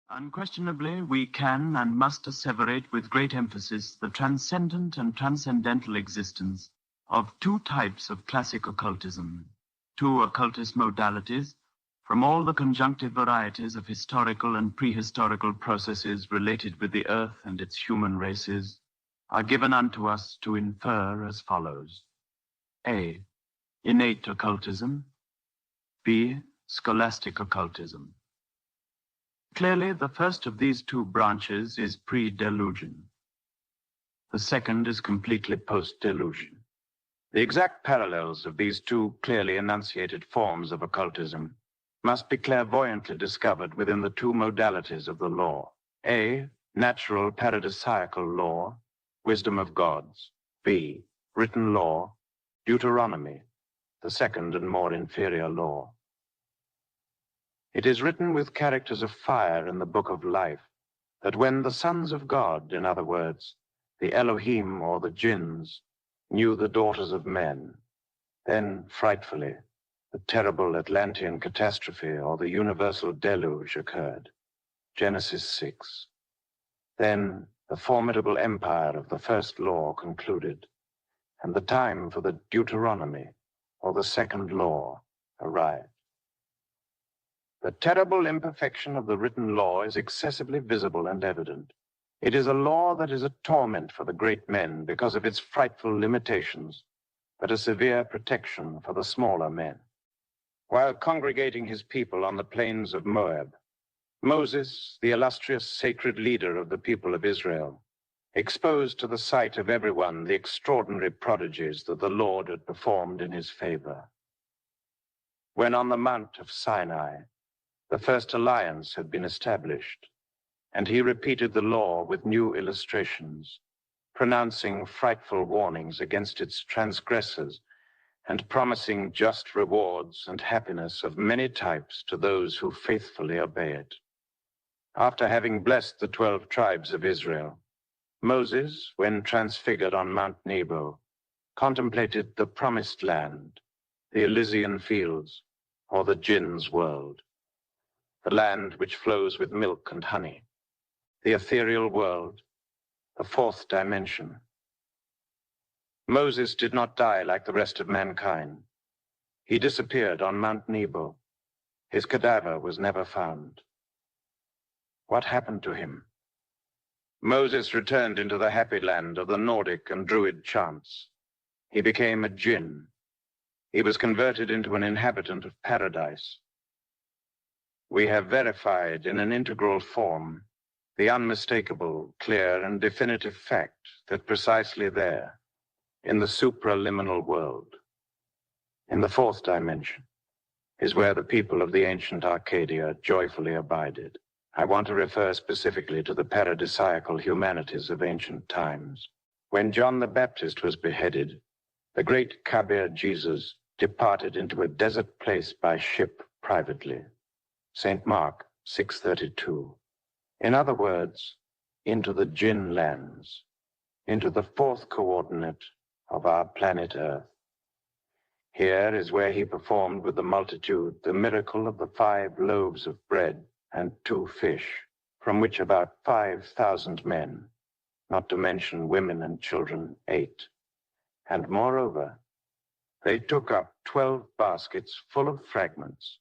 Unquestionably, we can and must asseverate with great emphasis the transcendent and transcendental existence of two types of classic occultism, two occultist modalities from all the conjunctive varieties of historical and prehistorical processes related with the earth and its human races, are given unto us to infer as follows. A. Innate occultism. B. Scholastic occultism. Clearly, the first of these two branches is pre-delusion. The second is completely post-delusion. The exact parallels of these two clearly enunciated forms of occultism must be clairvoyantly discovered within the two modalities of the law. A. Natural paradisiacal law, wisdom of gods. B. Written law, Deuteronomy, the second and more inferior law. It is written with characters of fire in the book of life that when the sons of God, in other words, the Elohim or the Jinns, knew the daughters of men, then frightfully the terrible Atlantean catastrophe or the universal deluge occurred. Genesis 6. Then the formidable empire of the first law concluded, and the time for the Deuteronomy or the second law arrived. The terrible imperfection of the written law is excessively visible and evident. It is a law that is a torment for the great men because of its frightful limitations, but a severe protection for the smaller men. While congregating his people on the plains of Moab, Moses, the illustrious sacred leader of the people of Israel, exposed to the sight of everyone the extraordinary prodigies that the Lord had performed in his favor. When on the Mount of Sinai, the first alliance had been established, and he repeated the law with new illustrations, pronouncing frightful warnings against its transgressors and promising just rewards and happiness of many types to those who faithfully obey it. After having blessed the 12 tribes of Israel, Moses, when transfigured on Mount Nebo, contemplated the promised land, the Elysian fields, or the Jinn's world, the land which flows with milk and honey, the ethereal world, the fourth dimension. Moses did not die like the rest of mankind. He disappeared on Mount Nebo. His cadaver was never found. What happened to him? Moses returned into the happy land of the Nordic and Druid chants. He became a Jinn. He was converted into an inhabitant of paradise. We have verified in an integral form the unmistakable, clear, and definitive fact that precisely there, in the supraliminal world, in the fourth dimension, is where the people of the ancient Arcadia joyfully abided. I want to refer specifically to the paradisiacal humanities of ancient times. When John the Baptist was beheaded, the great Kabir Jesus departed into a desert place by ship privately. St. Mark 6:32. In other words, into the Jinn lands, into the fourth coordinate of our planet Earth. Here is where he performed with the multitude the miracle of the 5 loaves of bread and 2 fish, from which about 5,000 men, not to mention women and children, ate. And moreover, they took up 12 baskets full of fragments.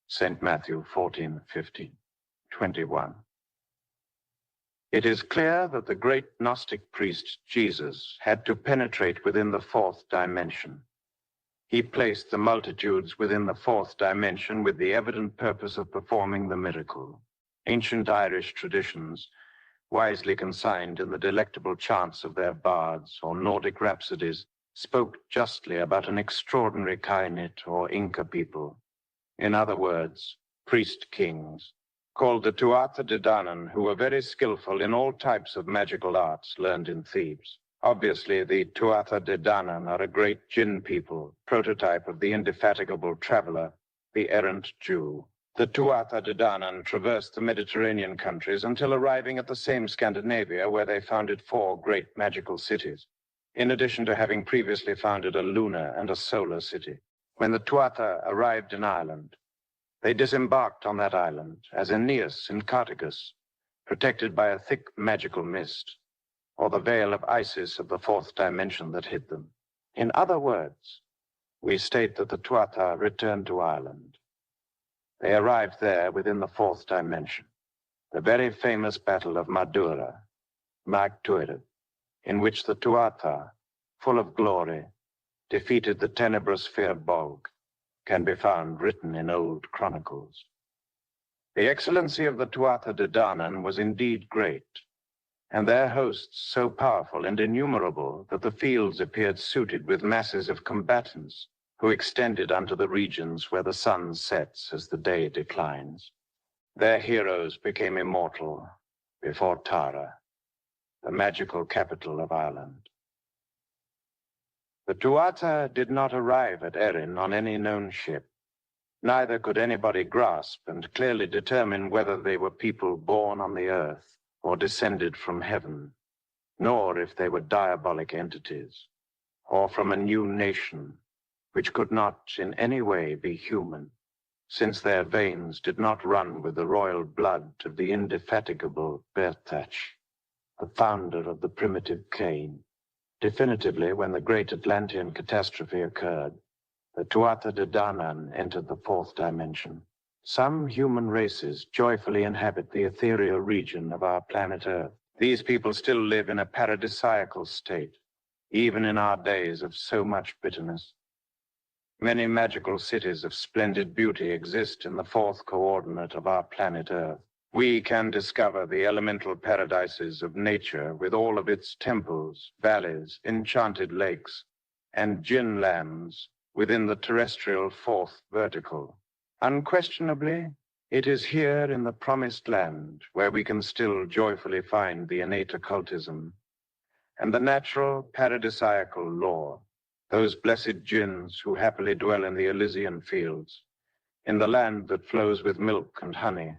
St. Matthew 14:15-21. It is clear that the great Gnostic priest Jesus had to penetrate within the fourth dimension. He placed the multitudes within the fourth dimension with the evident purpose of performing the miracle. Ancient Irish traditions, wisely consigned in the delectable chants of their bards or Nordic rhapsodies, spoke justly about an extraordinary Kainit or Inca people. In other words, priest kings, called the Tuatha Dé Danann, who were very skillful in all types of magical arts learned in Thebes. Obviously, the Tuatha Dé Danann are a great Jinn people, prototype of the indefatigable traveler, the errant Jew. The Tuatha Dé Danann traversed the Mediterranean countries until arriving at the same Scandinavia, where they founded 4 great magical cities, in addition to having previously founded a lunar and a solar city. When the Tuatha arrived in Ireland, They disembarked on that island as Aeneas in Carthagus, protected by a thick magical mist, or the veil of Isis of the fourth dimension that hid them. In other words, we state that the Tuatha returned to Ireland. They arrived there within the fourth dimension, the very famous Battle of Madura, Mag Tuatha, in which the Tuatha, full of glory, defeated the tenebrous Fear Bog, can be found written in old chronicles. The excellency of the Tuatha Dé Danann was indeed great, and their hosts so powerful and innumerable that the fields appeared suited with masses of combatants who extended unto the regions where the sun sets as the day declines. Their heroes became immortal before Tara, the magical capital of Ireland. The Tuatha did not arrive at Erin on any known ship. Neither could anybody grasp and clearly determine whether they were people born on the earth or descended from heaven, nor if they were diabolic entities, or from a new nation which could not in any way be human, since their veins did not run with the royal blood of the indefatigable Bertach, the founder of the primitive Cain. Definitively, when the great Atlantean catastrophe occurred, the Tuatha Dé Danann entered the fourth dimension. Some human races joyfully inhabit the ethereal region of our planet Earth. These people still live in a paradisiacal state, even in our days of so much bitterness. Many magical cities of splendid beauty exist in the fourth coordinate of our planet Earth. We can discover the elemental paradises of nature with all of its temples, valleys, enchanted lakes, and Jinn lands within the terrestrial fourth vertical. Unquestionably, it is here in the promised land where we can still joyfully find the innate occultism and the natural paradisiacal law, those blessed Jinns who happily dwell in the Elysian fields, in the land that flows with milk and honey,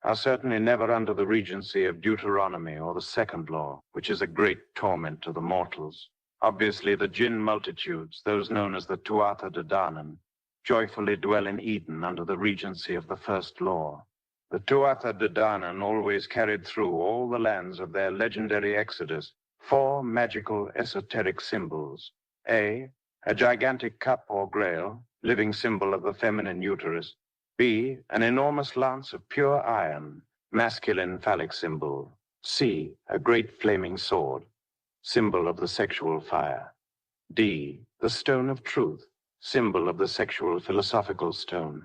are certainly never under the regency of Deuteronomy or the second law, which is a great torment to the mortals. Obviously, the Jinn multitudes, those known as the Tuatha Dé Danann, joyfully dwell in Eden under the regency of the first law. The Tuatha Dé Danann always carried through all the lands of their legendary exodus 4 magical esoteric symbols. A gigantic cup or grail, living symbol of the feminine uterus. B, an enormous lance of pure iron, masculine phallic symbol. C, a great flaming sword, symbol of the sexual fire. D, the stone of truth, symbol of the sexual philosophical stone.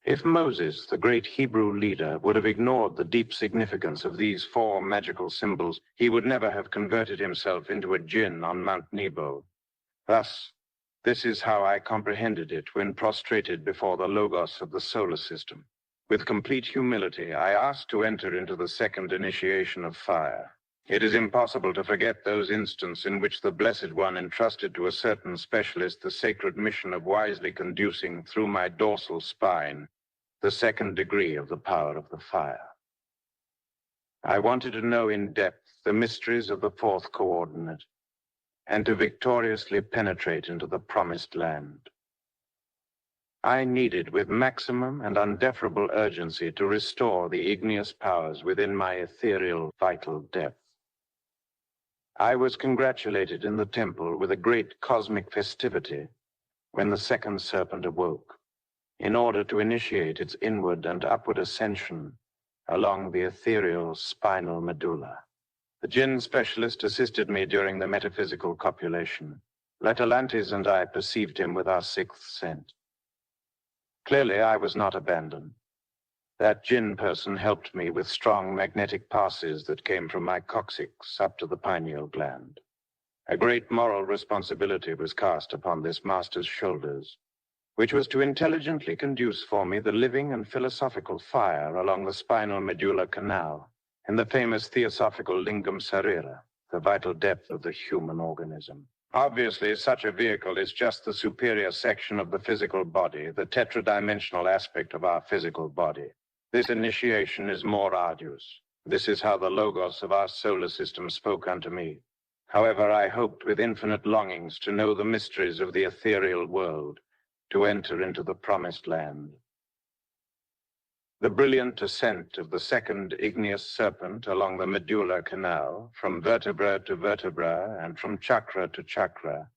If Moses, the great Hebrew leader, would have ignored the deep significance of these 4 magical symbols, he would never have converted himself into a Jinn on Mount Nebo. Thus, this is how I comprehended it when prostrated before the Logos of the solar system. With complete humility, I asked to enter into the second initiation of fire. It is impossible to forget those instants in which the Blessed One entrusted to a certain specialist the sacred mission of wisely conducing through my dorsal spine the second degree of the power of the fire. I wanted to know in depth the mysteries of the fourth coordinate and to victoriously penetrate into the promised land. I needed with maximum and undeferable urgency to restore the igneous powers within my ethereal vital depth. I was congratulated in the temple with a great cosmic festivity when the second serpent awoke, in order to initiate its inward and upward ascension along the ethereal spinal medulla. The Jinn specialist assisted me during the metaphysical copulation. Letalantes and I perceived him with our 6th sense. Clearly, I was not abandoned. That Jinn person helped me with strong magnetic passes that came from my coccyx up to the pineal gland. A great moral responsibility was cast upon this master's shoulders, which was to intelligently conduce for me the living and philosophical fire along the spinal medulla canal in the famous theosophical lingam sarira, the vital depth of the human organism. Obviously, such a vehicle is just the superior section of the physical body, the tetradimensional aspect of our physical body. This initiation is more arduous. This is how the Logos of our solar system spoke unto me. However, I hoped with infinite longings to know the mysteries of the ethereal world, to enter into the promised land. The brilliant ascent of the second igneous serpent along the medulla canal, from vertebra to vertebra and from chakra to chakra,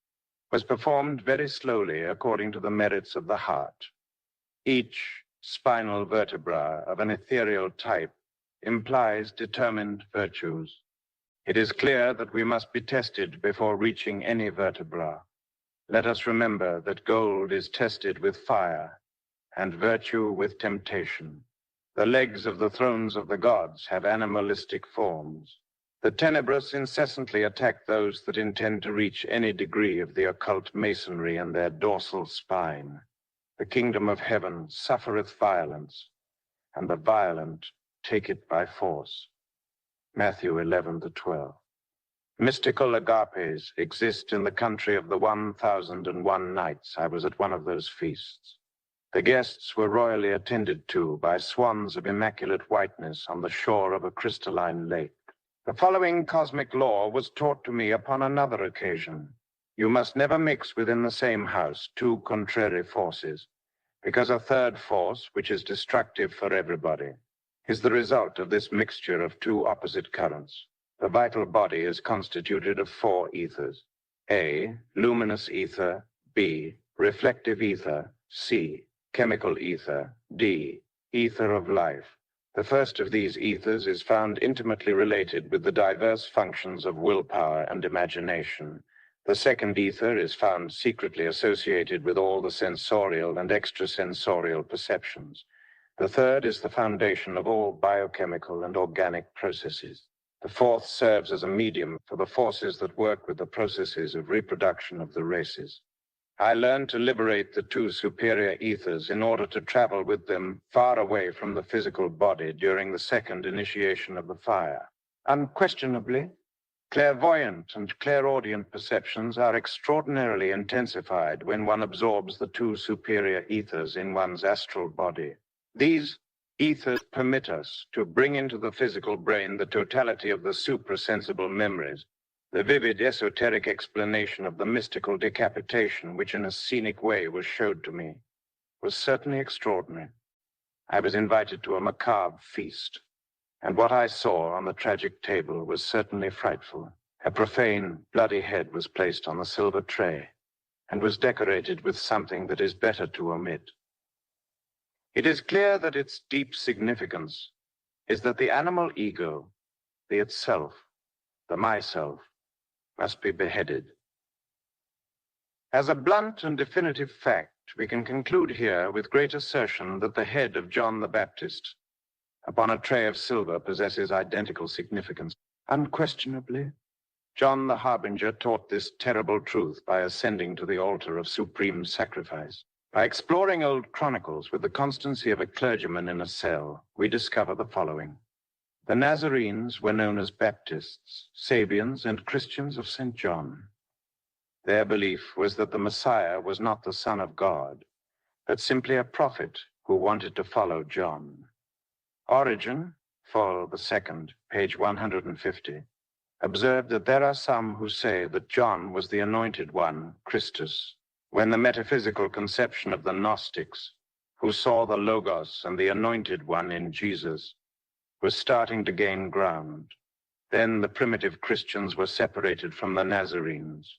was performed very slowly according to the merits of the heart. Each spinal vertebra of an ethereal type implies determined virtues. It is clear that we must be tested before reaching any vertebra. Let us remember that gold is tested with fire and virtue with temptation. The legs of the thrones of the gods have animalistic forms. The tenebrous incessantly attack those that intend to reach any degree of the occult masonry in their dorsal spine. The kingdom of heaven suffereth violence, and the violent take it by force. Matthew 11-12. Mystical agapes exist in the country of the 1,001 nights. I was at one of those feasts. The guests were royally attended to by swans of immaculate whiteness on the shore of a crystalline lake. The following cosmic law was taught to me upon another occasion. You must never mix within the same house two contrary forces, because a third force, which is destructive for everybody, is the result of this mixture of two opposite currents. The vital body is constituted of four ethers: A, luminous ether; B, reflective ether; C, chemical ether; D, ether of life. The first of these ethers is found intimately related with the diverse functions of willpower and imagination. The second ether is found secretly associated with all the sensorial and extrasensorial perceptions. The third is the foundation of all biochemical and organic processes. The fourth serves as a medium for the forces that work with the processes of reproduction of the races. I learned to liberate the two superior ethers in order to travel with them far away from the physical body during the second initiation of the fire. Unquestionably, clairvoyant and clairaudient perceptions are extraordinarily intensified when one absorbs the two superior ethers in one's astral body. These ethers permit us to bring into the physical brain the totality of the suprasensible memories. The vivid esoteric explanation of the mystical decapitation, which in a scenic way was showed to me, was certainly extraordinary. I was invited to a macabre feast, and what I saw on the tragic table was certainly frightful. A profane, bloody head was placed on the silver tray and was decorated with something that is better to omit. It is clear that its deep significance is that the animal ego, the itself, the myself, must be beheaded. As a blunt and definitive fact, we can conclude here with great assertion that the head of John the Baptist upon a tray of silver possesses identical significance. Unquestionably, John the Harbinger taught this terrible truth by ascending to the altar of supreme sacrifice. By exploring old chronicles with the constancy of a clergyman in a cell, we discover the following. The Nazarenes were known as Baptists, Sabians, and Christians of St. John. Their belief was that the Messiah was not the Son of God, but simply a prophet who wanted to follow John. Origen, Fall II, page 150, observed that there are some who say that John was the anointed one, Christus, when the metaphysical conception of the Gnostics, who saw the Logos and the anointed one in Jesus, was starting to gain ground. Then the primitive Christians were separated from the Nazarenes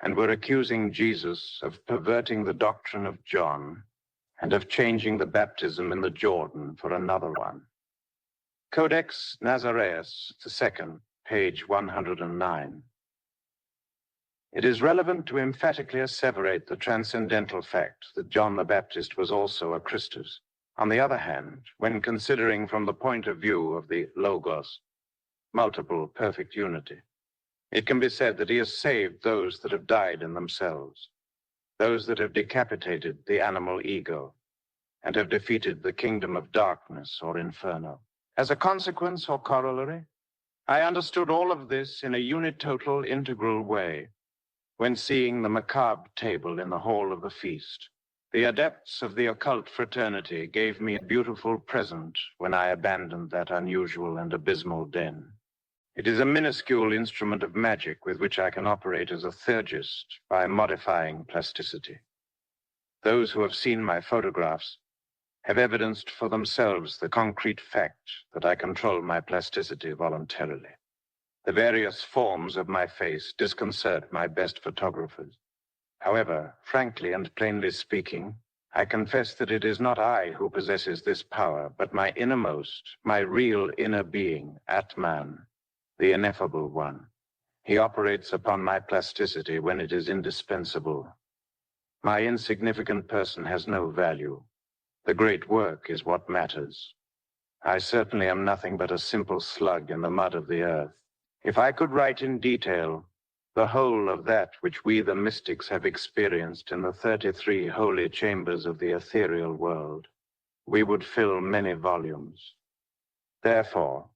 and were accusing Jesus of perverting the doctrine of John and of changing the baptism in the Jordan for another one. Codex Nazareus II, page 109. It is relevant to emphatically asseverate the transcendental fact that John the Baptist was also a Christus. On the other hand, when considering from the point of view of the Logos, multiple perfect unity, it can be said that he has saved those that have died in themselves, those that have decapitated the animal ego, and have defeated the kingdom of darkness or inferno. As a consequence or corollary, I understood all of this in a unitotal, integral way when seeing the macabre table in the hall of the feast. The adepts of the occult fraternity gave me a beautiful present when I abandoned that unusual and abysmal den. It is a minuscule instrument of magic with which I can operate as a theurgist by modifying plasticity. Those who have seen my photographs have evidenced for themselves the concrete fact that I control my plasticity voluntarily. The various forms of my face disconcert my best photographers. However, frankly and plainly speaking, I confess that it is not I who possesses this power, but my innermost, my real inner being, Atman, the ineffable one. He operates upon my plasticity when it is indispensable. My insignificant person has no value. The great work is what matters. I certainly am nothing but a simple slug in the mud of the earth. If I could write in detail the whole of that which we the mystics have experienced in the 33 holy chambers of the ethereal world, we would fill many volumes. Therefore,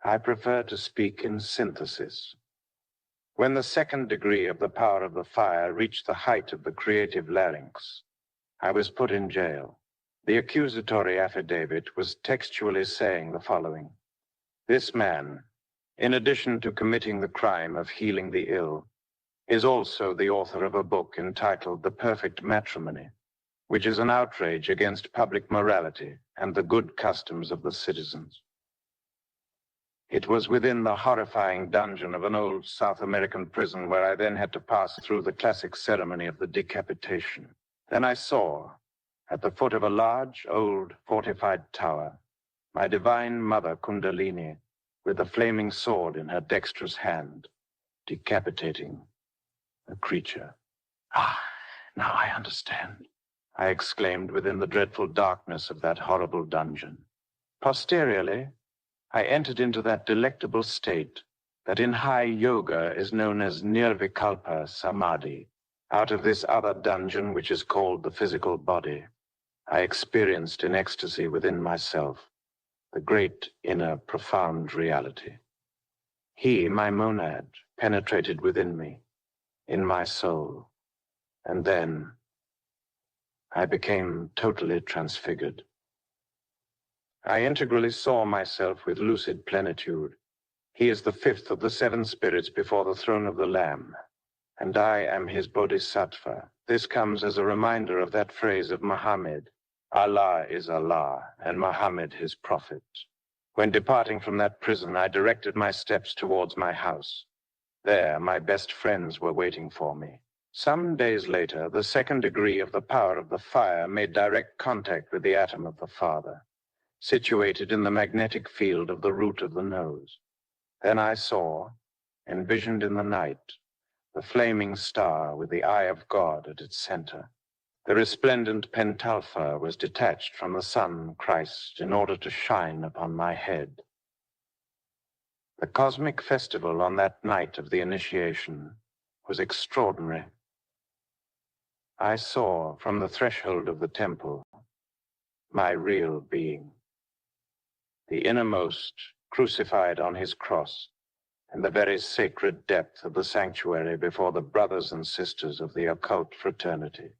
I prefer to speak in synthesis. When the second degree of the power of the fire reached the height of the creative larynx, I was put in jail. The accusatory affidavit was textually saying the following: "This man, in addition to committing the crime of healing the ill, is also the author of a book entitled The Perfect Matrimony, which is an outrage against public morality and the good customs of the citizens." It was within the horrifying dungeon of an old South American prison where I then had to pass through the classic ceremony of the Decapitation. Then I saw, at the foot of a large, old, fortified tower, my divine mother Kundalini, with the flaming sword in her dexterous hand, decapitating a creature. "Ah, now I understand," I exclaimed within the dreadful darkness of that horrible dungeon. Posteriorly, I entered into that delectable state that in high yoga is known as nirvikalpa samadhi. Out of this other dungeon, which is called the physical body, I experienced in ecstasy within myself the great inner profound reality. He, my monad, penetrated within me, in my soul, and then I became totally transfigured. I integrally saw myself with lucid plenitude. He is the fifth of the 7 spirits before the throne of the Lamb, and I am his bodhisattva. This comes as a reminder of that phrase of Muhammad: "Allah is Allah, and Muhammad his prophet." When departing from that prison, I directed my steps towards my house. There, my best friends were waiting for me. Some days later, the second degree of the power of the fire made direct contact with the atom of the Father, situated in the magnetic field of the root of the nose. Then I saw, envisioned in the night, the flaming star with the eye of God at its center. The resplendent pentalpha was detached from the sun, Christ, in order to shine upon my head. The cosmic festival on that night of the initiation was extraordinary. I saw from the threshold of the temple my real being, the innermost crucified on his cross in the very sacred depth of the sanctuary before the brothers and sisters of the occult fraternity.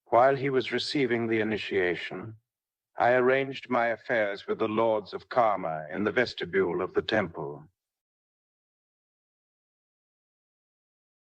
While he was receiving the initiation, I arranged my affairs with the lords of karma in the vestibule of the temple.